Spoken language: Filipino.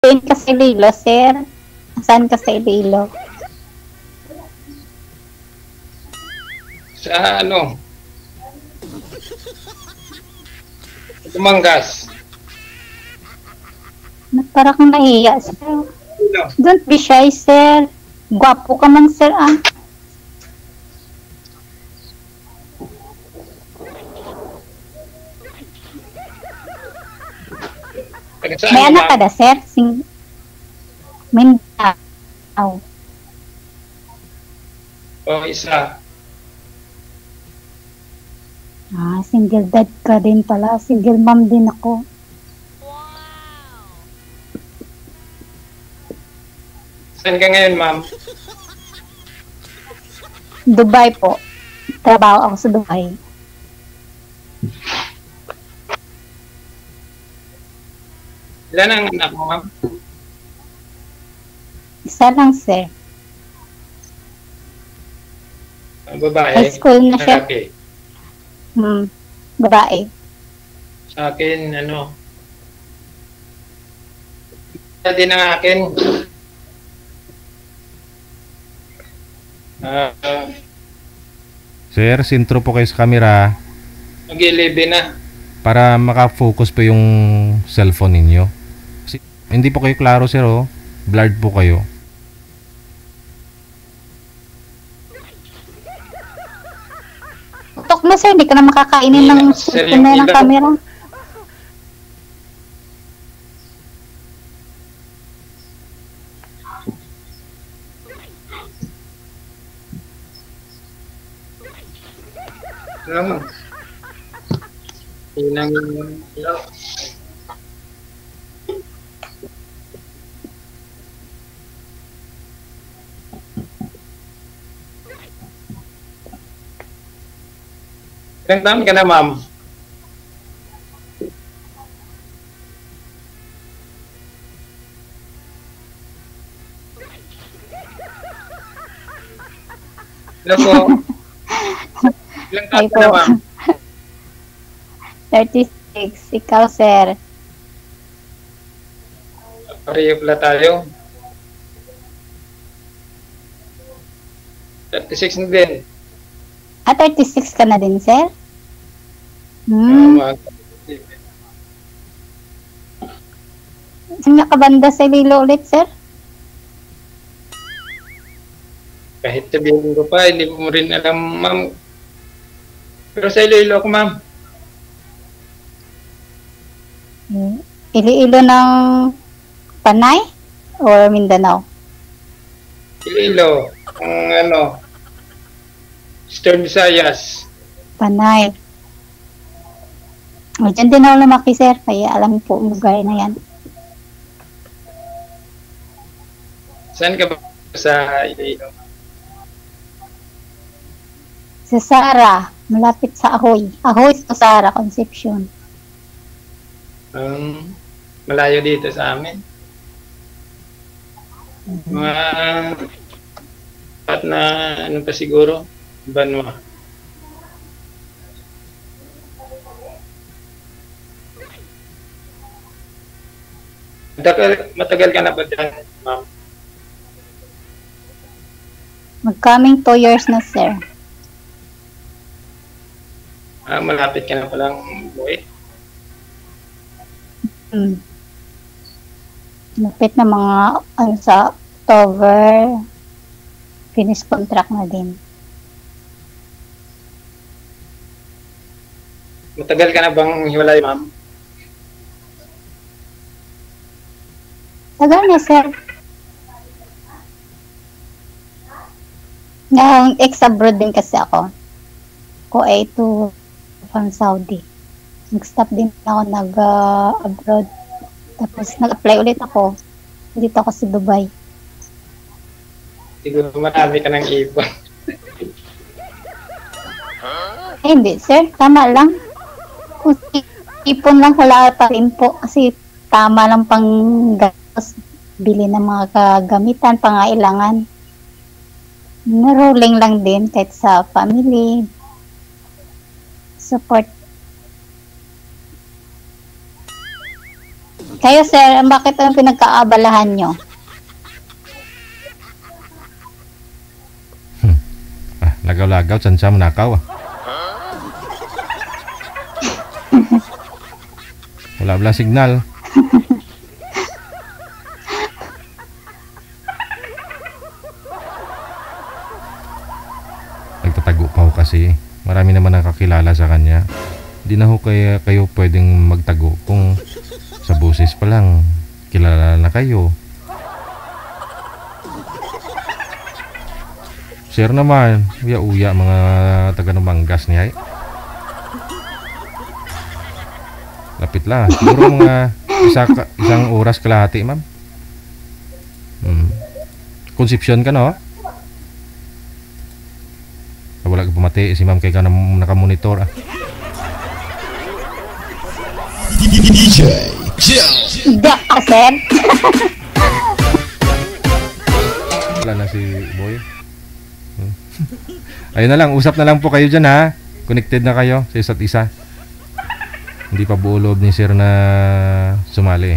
Saan ka sa Iloilo, sir? Saan ka sa Iloilo? Sa ano? Tumanggas. Para kang nahiya, sir. Ano? Don't be shy, sir. Gwapo ka man, sir, ah. Taga saan May ka, anak ka ma'am? na, sir? Mindanao. O, isa. Single dad ka din pala. Single mom din ako. Saan ka ngayon, ma'am? Dubai po. Trabaho ako sa Dubai. Ilan ang anak mo, ma'am? Isa lang, sir. Babae? High school na siya. Lalaki? Babae. Sa akin, ano? Isa din ang akin. Sir, sintro po kayo sa camera Mag-11 na. para makafocus po yung cellphone ninyo. Hindi po kayo klaro, sir, oh. Blurred po kayo. Tok mo, sir. Hindi ka na makakainin ng Sir, cellphone na yung ng ilaw. camera. Ano mo? Inang ilaw. Ilang taon ka na, ma'am? Hello po. Ilang taon Ay ka na, po. ma'am? 36. Ikaw, sir. Pareho pala tayo. 36 na din. 36 ka na din, sir? Mga- Saan ka banda sa Iloilo ulit, sir? Kahit sabihin ko pa, hindi mo rin alam, ma'am. Pero sa Iloilo ako, ma'am. Iloilo ng Panay? Or Mindanao? Iloilo. Ang ano, Eastern Visayas. Panay. O, dyan din ako lumaki, sir. Kaya alam po ang lugar na yan. Saan ka ba sa Iloilo? Sa Sara, malapit sa Ahoy. Ahoy sa Sara, Concepcion. Malayo dito sa amin. Mga at na ano pa siguro, Banwa. Matagal ka na ba dyan, ma'am? Magkaming 2 years na, sir. Malapit ka na palang buhay. Malapit na mga sa October. Finish contract na din. Matagal ka na bang hiwalay, ma'am? Tagal na, sir. Nang ex-abroad din kasi ako. Kuwait to from Saudi. Nag-stop din ako nag-abroad. Tapos nag-apply ulit ako. Dito ako sa Dubai. Siguro marami ka ng ipon. Hindi, sir. Tama lang. Kung ipon lang, wala pa rin po. Kasi tama lang pang gastos. Bili ng mga kagamitan, pangailangan. Rolling lang din kahit sa family. Support. Kayo, sir, bakit ang pinagkaabalahan nyo? Lagaw-lagaw, tsansya mo nakaw ah. Wala signal. Nagtatago pa ho kasi. Marami naman nakakilala sa kanya. Hindi na ho kayo pwedeng magtago kung sa boses pa lang kilala na kayo. Sir naman, uya-uya mga taga Numanggas niya. Lapit lang. Siguro mga isang oras kalahati, ma'am. Conception ka, no? Wala ka pumati si ma'am kay ka nakamonitor. DJ Jack ka, sir. Wala na si Boy. Ayun na lang, usap na lang po kayo dyan ha. Connected na kayo sa isa't isa. Hindi pa buo loob ni sir na sumali.